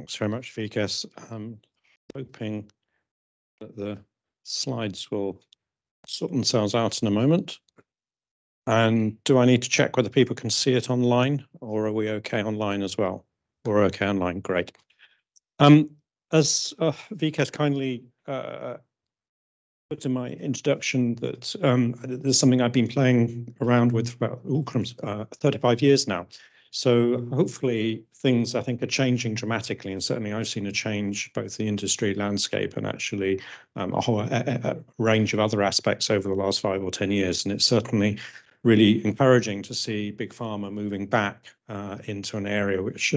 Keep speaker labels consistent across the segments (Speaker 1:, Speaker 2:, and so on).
Speaker 1: Thanks very much, Vikas. I'm hoping that the slides will sort themselves out in a moment. And do I need to check whether people can see it online, or are we okay online as well? We're okay online, great. As Vikas kindly put in my introduction, that there's something I've been playing around with for about 35 years now. So hopefully things, I think, are changing dramatically, and certainly I've seen a change both the industry landscape and actually a whole range of other aspects over the last 5 or 10 years. And it's certainly really encouraging to see Big Pharma moving back into an area which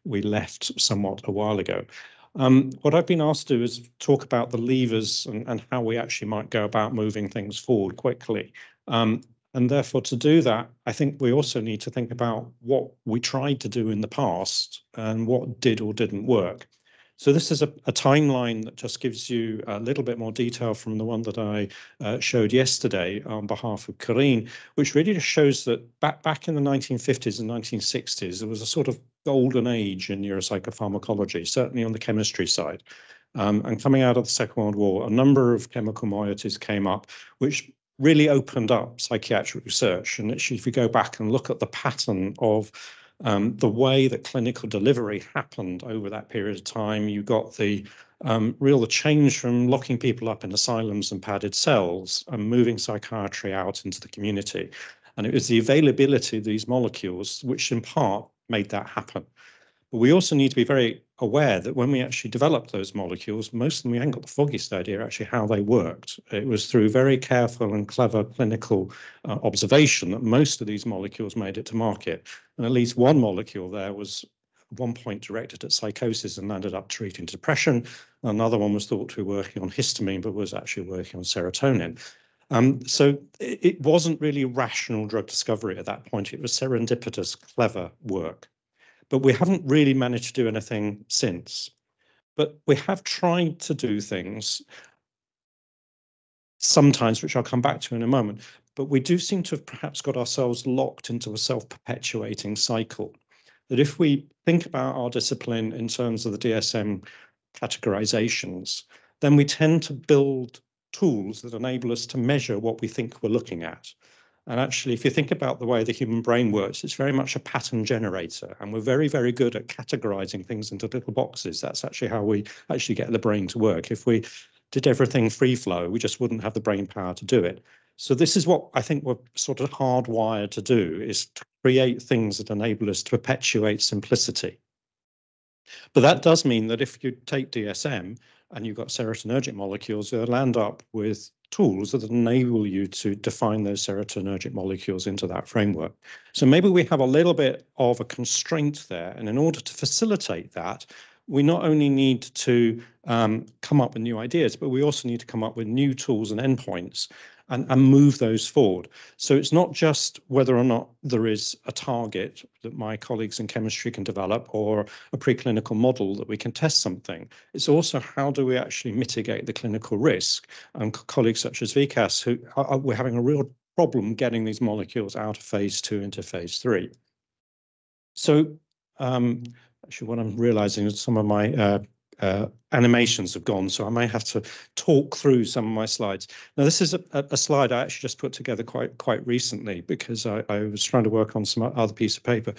Speaker 1: we left somewhat a while ago. What I've been asked to do is talk about the levers and how we actually might go about moving things forward quickly. And therefore, to do that, I think we also need to think about what we tried to do in the past and what did or didn't work. So this is a timeline that just gives you a little bit more detail from the one that I showed yesterday on behalf of Corinne, which really just shows that back in the 1950s and 1960s, there was a sort of golden age in neuropsychopharmacology, certainly on the chemistry side. And coming out of the Second World War, a number of chemical moieties came up, which really opened up psychiatric research. And actually, if you go back and look at the pattern of the way that clinical delivery happened over that period of time, you got the real change from locking people up in asylums and padded cells and moving psychiatry out into the community. And it was the availability of these molecules which in part made that happen. But we also need to be very aware that when we actually developed those molecules, most of them, we hadn't got the foggiest idea actually how they worked. It was through very careful and clever clinical observation that most of these molecules made it to market. And at least one molecule there was at one point directed at psychosis and ended up treating depression. Another one was thought to be working on histamine, but was actually working on serotonin. So it wasn't really rational drug discovery at that point. It was serendipitous, clever work. But we haven't really managed to do anything since. But we have tried to do things sometimes, which I'll come back to in a moment. But we do seem to have perhaps got ourselves locked into a self-perpetuating cycle. That if we think about our discipline in terms of the DSM categorizations, then we tend to build tools that enable us to measure what we think we're looking at. And actually, if you think about the way the human brain works, it's very much a pattern generator. And we're very, very good at categorizing things into little boxes. That's actually how we actually get the brain to work. If we did everything free flow, we just wouldn't have the brain power to do it. So this is what I think we're sort of hardwired to do, is to create things that enable us to perpetuate simplicity. But that does mean that if you take DSM and you've got serotonergic molecules, you'll land up with tools that enable you to define those serotonergic molecules into that framework. So maybe we have a little bit of a constraint there. And in order to facilitate that, we not only need to come up with new ideas, but we also need to come up with new tools and endpoints and move those forward. So it's not just whether or not there is a target that my colleagues in chemistry can develop or a preclinical model that we can test something. It's also how do we actually mitigate the clinical risk? And colleagues such as Vikas, who we're having a real problem getting these molecules out of phase 2 into phase 3. So actually what I'm realizing is some of my animations have gone, so I may have to talk through some of my slides. Now, this is a slide I actually just put together quite recently because I was trying to work on some other piece of paper.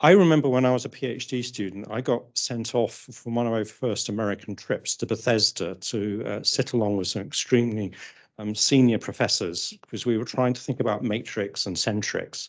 Speaker 1: I remember when I was a PhD student, I got sent off from one of my first American trips to Bethesda to sit along with some extremely senior professors because we were trying to think about matrix and centrics.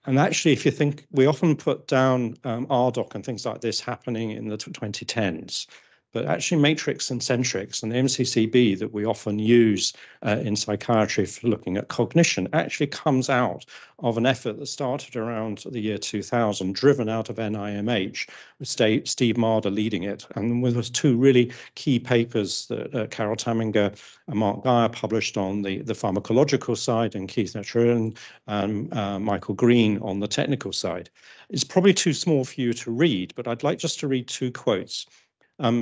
Speaker 1: And actually, if you think, we often put down RDoC and things like this happening in the 2010s, but actually matrix and centrics and the MCCB that we often use in psychiatry for looking at cognition actually comes out of an effort that started around the year 2000, driven out of NIMH, with Steve Marder leading it. And there was 2 really key papers that Carol Tamminger and Mark Geyer published on the pharmacological side, and Keith Netterer and Michael Green on the technical side. It's probably too small for you to read, but I'd like just to read 2 quotes.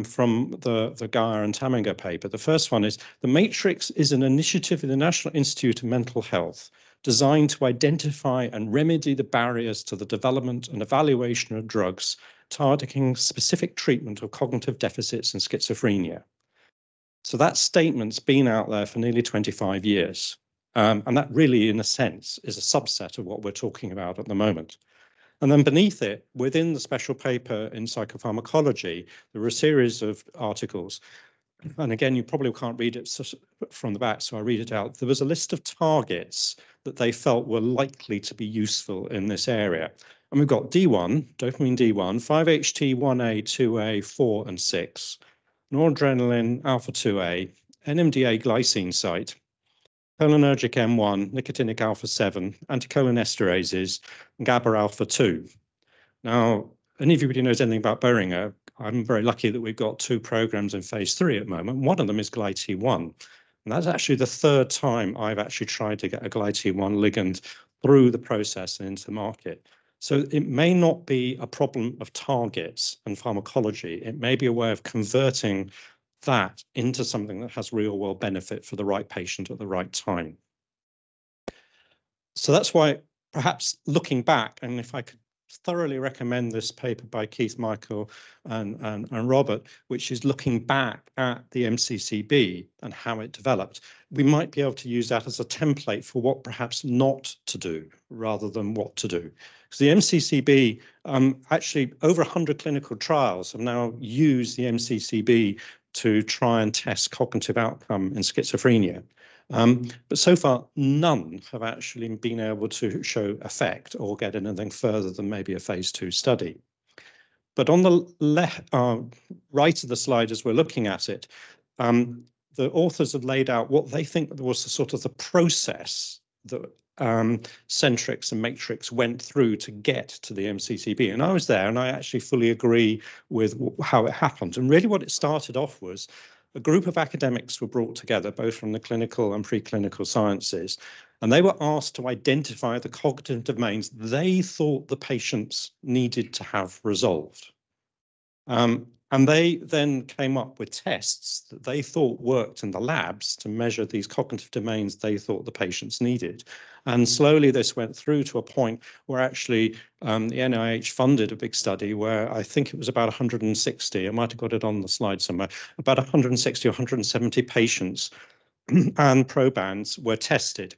Speaker 1: From the Geyer and Tamminger paper. The first one is, the Matrix is an initiative in the National Institute of Mental Health designed to identify and remedy the barriers to the development and evaluation of drugs targeting specific treatment of cognitive deficits and schizophrenia. So that statement's been out there for nearly 25 years. And that really, in a sense, is a subset of what we're talking about at the moment. And then beneath it, within the special paper in psychopharmacology, there were a series of articles. And again, you probably can't read it from the back, so I read it out. There was a list of targets that they felt were likely to be useful in this area. And we've got D1, dopamine D1, 5-HT1A, 2A, 4, and 6, noradrenaline alpha-2A, NMDA glycine site, cholinergic M1, nicotinic alpha-7, anticholinesterases, and GABA alpha-2. Now, anybody knows anything about Boehringer, I'm very lucky that we've got 2 programs in phase 3 at the moment. One of them is GlyT1. And that's actually the 3rd time I've actually tried to get a GlyT1 ligand through the process and into the market. So it may not be a problem of targets and pharmacology. It may be a way of converting that into something that has real world benefit for the right patient at the right time. So that's why perhaps looking back, and if I could thoroughly recommend this paper by Keith, Michael, and Robert, which is looking back at the MCCB and how it developed. We might be able to use that as a template for what perhaps not to do rather than what to do. Because the MCCB, actually over 100 clinical trials have now used the MCCB to try and test cognitive outcome in schizophrenia. But so far, none have actually been able to show effect or get anything further than maybe a phase 2 study. But on the right of the slide, as we're looking at it, the authors have laid out what they think was the sort of the process that Centrix and Matrix went through to get to the MCCB. And I was there, and I actually fully agree with how it happened. And really what it started off was a group of academics were brought together, both from the clinical and preclinical sciences, and they were asked to identify the cognitive domains they thought the patients needed to have resolved. And they then came up with tests that they thought worked in the labs to measure these cognitive domains they thought the patients needed. And slowly this went through to a point where actually the NIH funded a big study where I think it was about 160, I might have got it on the slide somewhere, about 160 or 170 patients and probands were tested.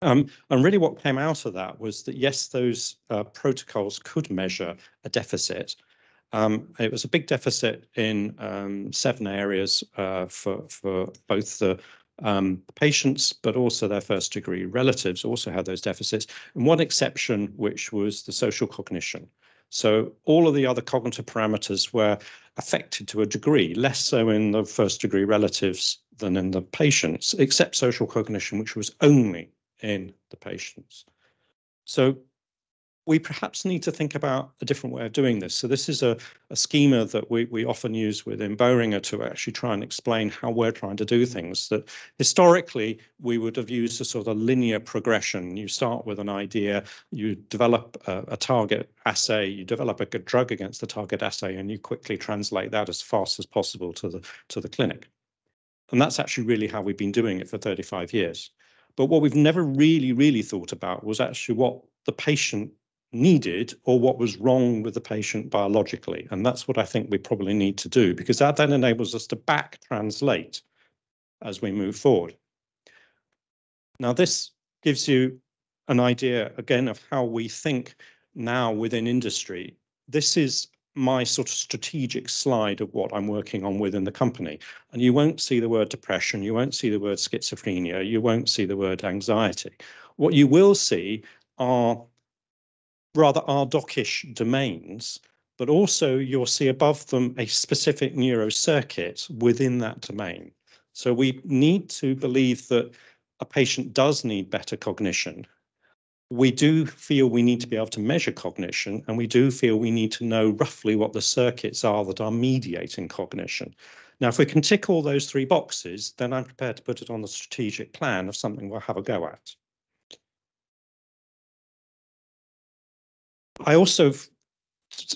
Speaker 1: And really what came out of that was that, yes, those protocols could measure a deficit. It was a big deficit in 7 areas for both the patients, but also their first-degree relatives also had those deficits. And one exception, which was the social cognition. So all of the other cognitive parameters were affected to a degree, less so in the first-degree relatives than in the patients, except social cognition, which was only in the patients. So we perhaps need to think about a different way of doing this. So this is a schema that we often use within Boehringer to actually try and explain how we're trying to do things. That historically, we would have used a sort of linear progression. You start with an idea, you develop a target assay, you develop a good drug against the target assay, and you quickly translate that as fast as possible to the clinic. And that's actually really how we've been doing it for 35 years. But what we've never really thought about was actually what the patient needed or what was wrong with the patient biologically. And that's what I think we probably need to do, because that then enables us to back translate as we move forward. Now, this gives you an idea, again, of how we think now within industry. This is my sort of strategic slide of what I'm working on within the company. And you won't see the word depression, you won't see the word schizophrenia, you won't see the word anxiety. What you will see are rather RDoC-ish domains, but also you'll see above them a specific neurocircuit within that domain. So we need to believe that a patient does need better cognition. We do feel we need to be able to measure cognition, and we do feel we need to know roughly what the circuits are that are mediating cognition. Now, if we can tick all those 3 boxes, then I'm prepared to put it on the strategic plan of something we'll have a go at. I also,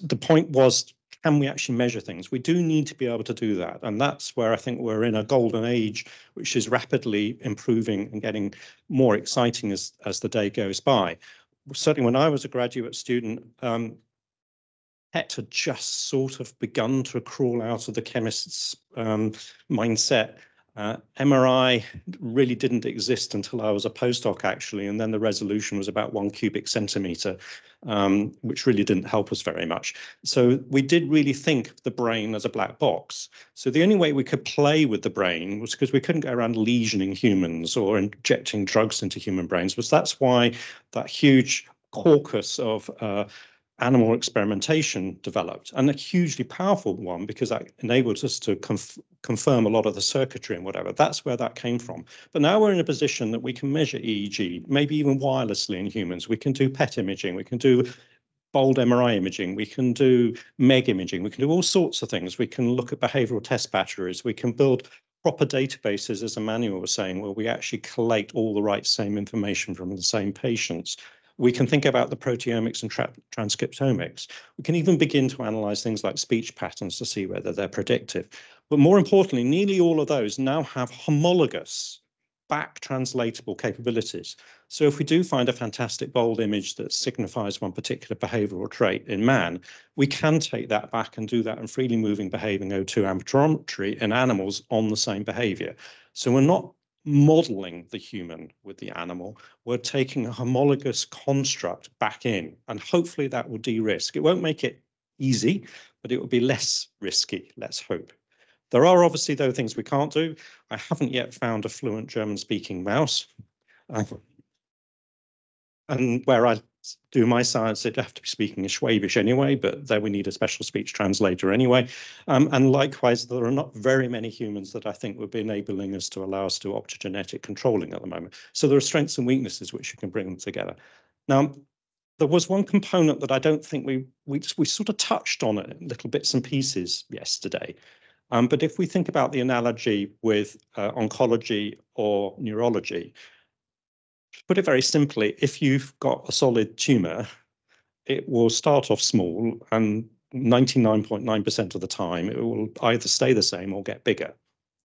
Speaker 1: the point was, can we actually measure things? We do need to be able to do that. And that's where I think we're in a golden age, which is rapidly improving and getting more exciting as the day goes by. Certainly when I was a graduate student, PET had just sort of begun to crawl out of the chemist's mindset. MRI really didn't exist until I was a postdoc, actually, and then the resolution was about 1 cubic centimeter, which really didn't help us very much. So we did really think of the brain as a black box. So the only way we could play with the brain was because we couldn't go around lesioning humans or injecting drugs into human brains. That's why that huge caucus of animal experimentation developed, and a hugely powerful one, because that enabled us to confirm a lot of the circuitry and whatever. That's where that came from. But now we're in a position that we can measure EEG, maybe even wirelessly in humans. We can do PET imaging, we can do bold MRI imaging, we can do MEG imaging, we can do all sorts of things. We can look at behavioral test batteries, we can build proper databases, as Emmanuel was saying, where we actually collate all the right same information from the same patients. We can think about the proteomics and transcriptomics. We can even begin to analyze things like speech patterns to see whether they're predictive. But more importantly, nearly all of those now have homologous, back translatable capabilities. So if we do find a fantastic bold image that signifies one particular behavioral trait in man, we can take that back and do that in freely moving behaving O2 amperometry in animals on the same behavior. So we're not modeling the human with the animal, we're taking a homologous construct back in, and hopefully that will de-risk. It won't make it easy, but it will be less risky, let's hope. There are obviously, though, things we can't do. I haven't yet found a fluent German-speaking mouse. And where I do my science, it'd have to be speaking in Schwabish anyway, but there we need a special speech translator anyway. And likewise, there are not very many humans that I think would be enabling us to allow us to do optogenetic controlling at the moment. So there are strengths and weaknesses which you can bring them together. Now, there was one component that I don't think we sort of touched on it in little bits and pieces yesterday. But if we think about the analogy with oncology or neurology, to put it very simply, if you've got a solid tumor, it will start off small, and 99.9% of the time, it will either stay the same or get bigger.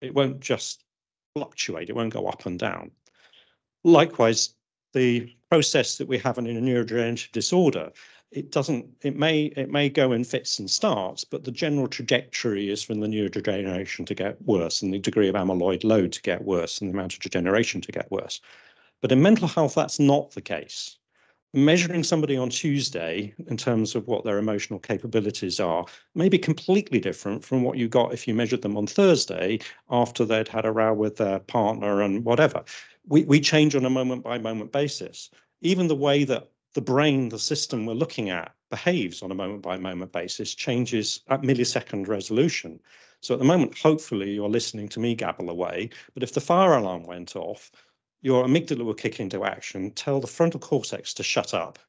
Speaker 1: It won't just fluctuate. It won't go up and down. Likewise, the process that we have in a neurodegenerative disorder, it may go in fits and starts, but the general trajectory is from the neurodegeneration to get worse, and the degree of amyloid load to get worse, and the amount of degeneration to get worse. But in mental health, that's not the case. Measuring somebody on Tuesday in terms of what their emotional capabilities are may be completely different from what you got if you measured them on Thursday after they'd had a row with their partner and whatever. We change on a moment-by-moment basis. Even the way that the brain, the system we're looking at, behaves on a moment-by-moment basis changes at millisecond resolution. So at the moment, hopefully, you're listening to me gabble away, but if the fire alarm went off, your amygdala will kick into action, tell the frontal cortex to shut up,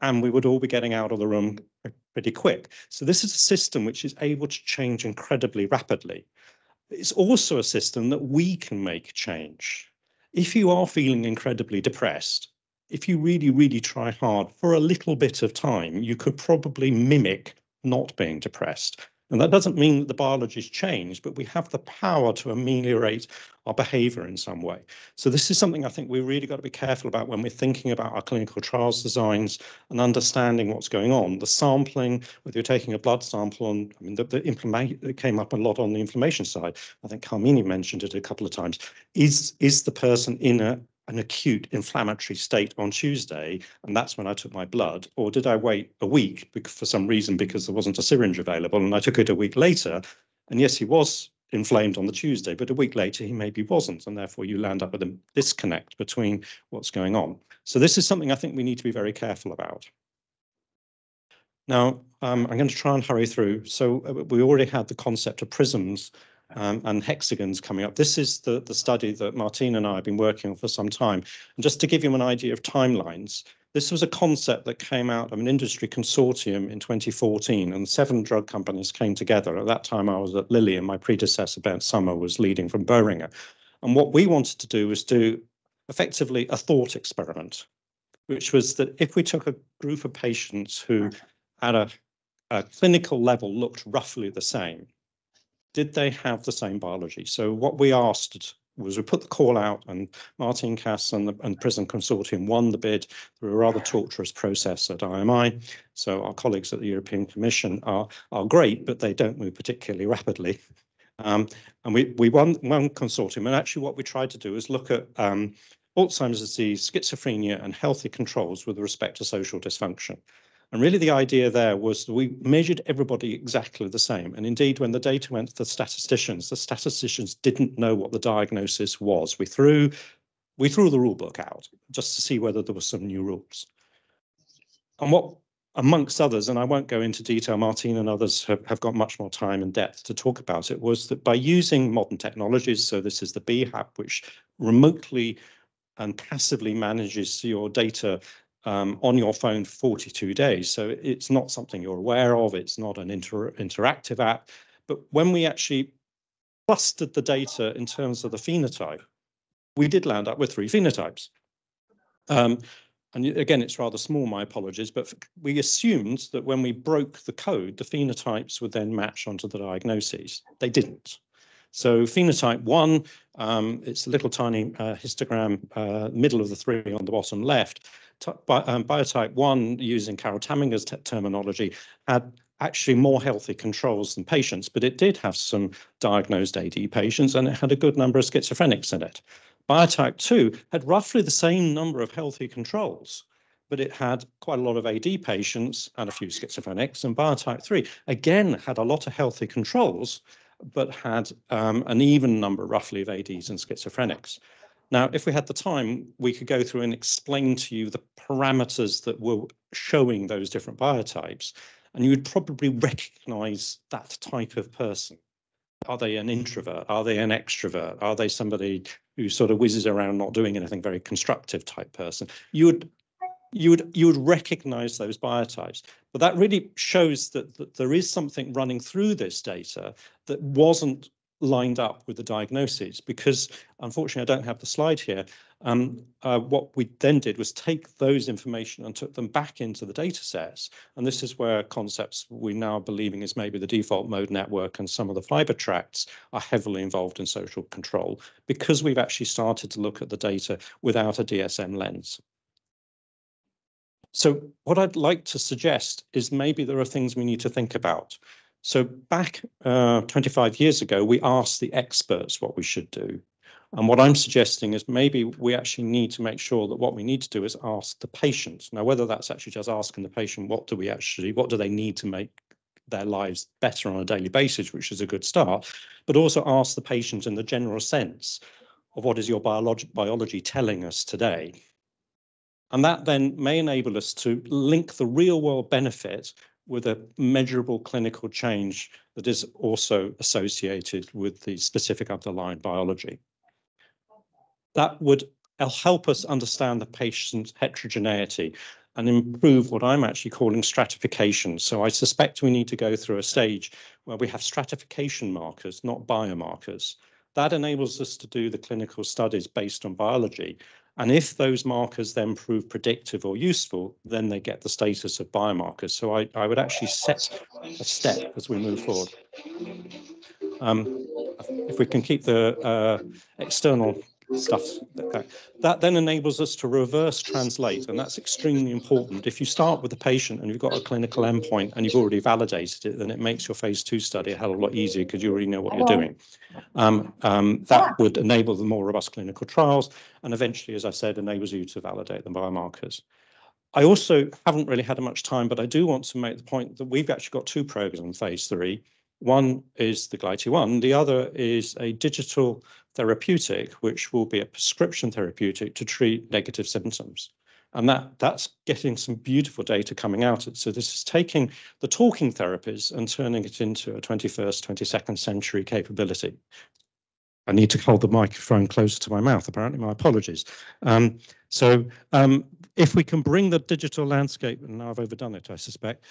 Speaker 1: and we would all be getting out of the room pretty quick. So this is a system which is able to change incredibly rapidly. It's also a system that we can make change. If you are feeling incredibly depressed, if you really, really try hard for a little bit of time, you could probably mimic not being depressed. And that doesn't mean that the biology's changed, but we have the power to ameliorate our behavior in some way. So this is something I think we've really got to be careful about when we're thinking about our clinical trials designs and understanding what's going on. The sampling, whether you're taking a blood sample, and I mean, the inflammation, it came up a lot on the inflammation side. I think Carmini mentioned it a couple of times. Is the person in an acute inflammatory state on Tuesday, and that's when I took my blood, or did I wait a week for some reason because there wasn't a syringe available, and I took it a week later, and yes, he was inflamed on the Tuesday, but a week later he maybe wasn't, and therefore you land up with a disconnect between what's going on. So this is something I think we need to be very careful about. Now, I'm going to try and hurry through. So we already had the concept of prisms and hexagons coming up. This is the study that Martine and I have been working on for some time. And just to give you an idea of timelines, this was a concept that came out of an industry consortium in 2014, and 7 drug companies came together. At that time, I was at Lilly, and my predecessor, Bernd Sommer, was leading from Boehringer. And what we wanted to do was do effectively a thought experiment, which was that if we took a group of patients who at a clinical level looked roughly the same, did they have the same biology? So what we asked was we put the call out, and Martin Cass and the Prison Consortium won the bid through a rather torturous process at IMI. So our colleagues at the European Commission are great, but they don't move particularly rapidly. And we won one consortium, and actually what we tried to do is look at Alzheimer's disease, schizophrenia, and healthy controls with respect to social dysfunction. And really the idea there was that we measured everybody exactly the same. And indeed, when the data went to the statisticians didn't know what the diagnosis was. We threw the rule book out just to see whether there were some new rules. And what, amongst others, and I won't go into detail, Martin and others have got much more time and depth to talk about it, was that by using modern technologies, so this is the BHAP, which remotely and passively manages your data on your phone for 42 days. So it's not something you're aware of. It's not an interactive app. But when we actually clustered the data in terms of the phenotype, we did land up with 3 phenotypes. And again, it's rather small, my apologies, but we assumed that when we broke the code, the phenotypes would then match onto the diagnoses. They didn't. So phenotype 1, it's a little tiny histogram, middle of the 3 on the bottom left. Biotype 1, using Carol Taminger's terminology, had actually more healthy controls than patients, but it did have some diagnosed AD patients, and it had a good number of schizophrenics in it. Biotype 2 had roughly the same number of healthy controls, but it had quite a lot of AD patients and a few schizophrenics. And Biotype 3, again, had a lot of healthy controls, but had an even number, roughly, of ADs and schizophrenics. Now, if we had the time, we could go through and explain to you the parameters that were showing those different biotypes, and you would probably recognize that type of person. Are they an introvert? Are they an extrovert? Are they somebody who sort of whizzes around not doing anything, very constructive type person? You would recognize those biotypes. But that really shows that there is something running through this data that wasn't lined up with the diagnoses, because unfortunately I don't have the slide here. What we then did was take those information and took them back into the data sets. And this is where concepts we now are believing is maybe the default mode network and some of the fiber tracts are heavily involved in social control, because we've actually started to look at the data without a DSM lens. So what I'd like to suggest is maybe there are things we need to think about. So back 25 years ago, we asked the experts what we should do. And what I'm suggesting is maybe we actually need to make sure that what we need to do is ask the patient. Now, whether that's actually just asking the patient, what do they need to make their lives better on a daily basis, which is a good start, but also ask the patient in the general sense of what is your biology telling us today. And that then may enable us to link the real world benefit with a measurable clinical change that is also associated with the specific underlying biology. That would help us understand the patient's heterogeneity and improve what I'm actually calling stratification. So I suspect we need to go through a stage where we have stratification markers, not biomarkers. That enables us to do the clinical studies based on biology. And if those markers then prove predictive or useful, then they get the status of biomarkers. So I would actually set a step as we move forward. If we can keep the external stuff, that then enables us to reverse translate, and that's extremely important. If you start with the patient and you've got a clinical endpoint and you've already validated it, then it makes your phase 2 study a hell of a lot easier because you already know what you're doing. That would enable the more robust clinical trials, and eventually, as I said, enables you to validate the biomarkers. I also haven't really had much time, but I do want to make the point that we've actually got 2 programs in phase 3. One is the GlyT1, the other is a digital therapeutic, which will be a prescription therapeutic to treat negative symptoms. And that's getting some beautiful data coming out. So this is taking the talking therapies and turning it into a 21st, 22nd century capability. I need to hold the microphone closer to my mouth, apparently. My apologies. If we can bring the digital landscape, and now I've overdone it, I suspect,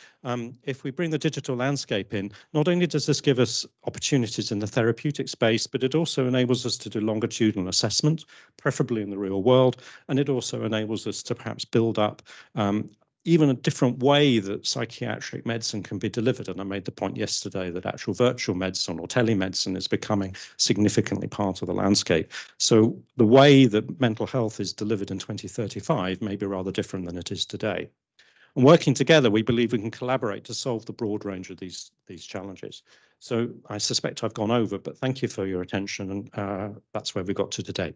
Speaker 1: if we bring the digital landscape in, not only does this give us opportunities in the therapeutic space, but it also enables us to do longitudinal assessment, preferably in the real world, and it also enables us to perhaps build up even a different way that psychiatric medicine can be delivered. And I made the point yesterday that actual virtual medicine or telemedicine is becoming significantly part of the landscape. So the way that mental health is delivered in 2035 may be rather different than it is today. And working together, we believe we can collaborate to solve the broad range of these challenges. So I suspect I've gone over, but thank you for your attention. And that's where we got to today.